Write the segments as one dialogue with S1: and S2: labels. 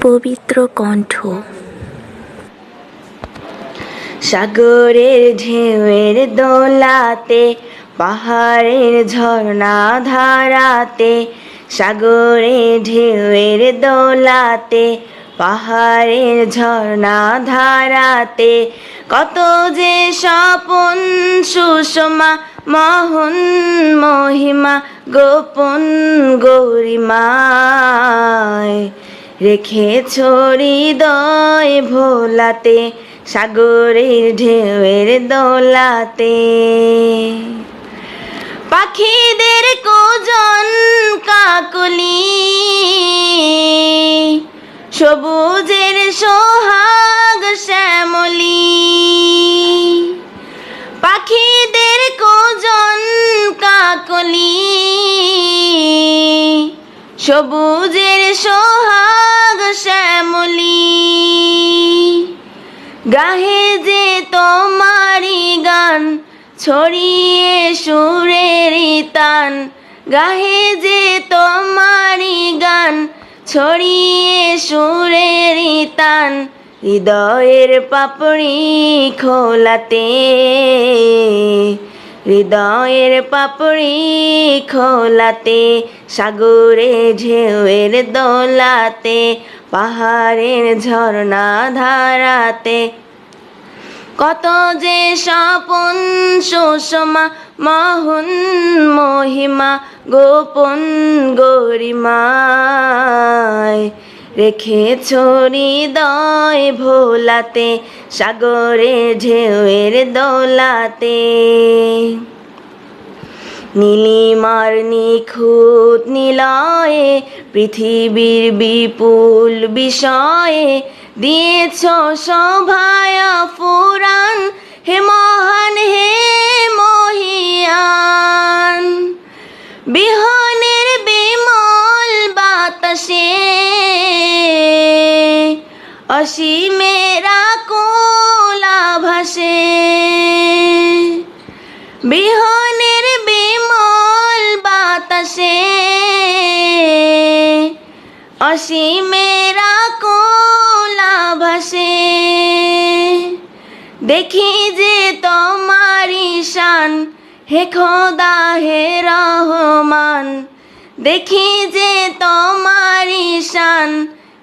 S1: পবিত্র কণ্ঠ।
S2: সাগরের ঢেউয়ের দোলাতে, পাহাড়ের ঝর্ণা ধারাতে, সাগরের ঢেউয়ের দোলাতে, পাহাড়ের ঝর্ণা ধারাতে, কত যে স্বপন সুষমা মহন মহিমা গোপন গরিমায় রেখেছ হৃদয় ভোলাতে, সাগরের ঢেউয়ের দোলাতে। পাখিদের কোজন কাকলি, সবুজের সোহাগ শ্যামলী। পাখিদের কোজন কাকলি, সবুজের সোহাগ শ্যামলী। গাহে যে তোমারি গান, ছড়িয়ে সুরের তান। গাহে যে তোমারি গান, ছড়িয়ে সুরের তান। হৃদয়ের পাপড়ি খোলাতে, হৃদয়ের পাপড়ি খোলাতে, সাগরে ঢেউয়ের দোলাতে, পাহাড়ের ঝর্ণা ধারাতে, কত যে স্বপন সুষমা মহন মহিমা গোপন গরিমায় রেখেছ হৃদয় ভোলাতে, সাগরে ঢেউয়ের দোলাতে। নীলিমার নিখুঁত নিলয়ে, পৃথিবীর বিপুল বিষয়ে, দিয়েছ শোভায় ফুরান, হে মহান হে মহিয়ান। বিহনের বিমল বাতাসে, অসীমের আকুল আভাসে। বিহনের বিমল বাতাসে, অসীমের আকুল আভাসে। দেখি যে তোমারি শান, হে খোদা হে রহমান। দেখি যে তোমারি শান,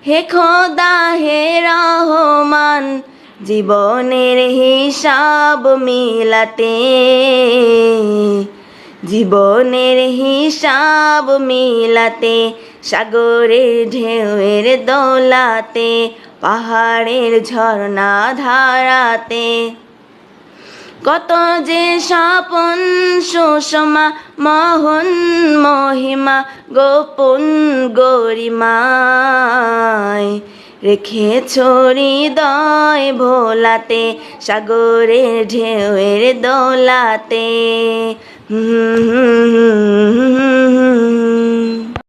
S2: হে খোদা হে রহমান। জীবনের হিসাব মিলাতে, জীবনের হিসাব মিলাতে, সাগরের ঢেউয়ের দোলাতে, পাহাড়ের ঝর্ণা ধারাতে, কত যে স্বপন সুষমা মহন মহিমা গোপন গরিমায় রেখেছ হৃদয় ভোলাতে, সাগরের ঢেউয়ের দোলাতে।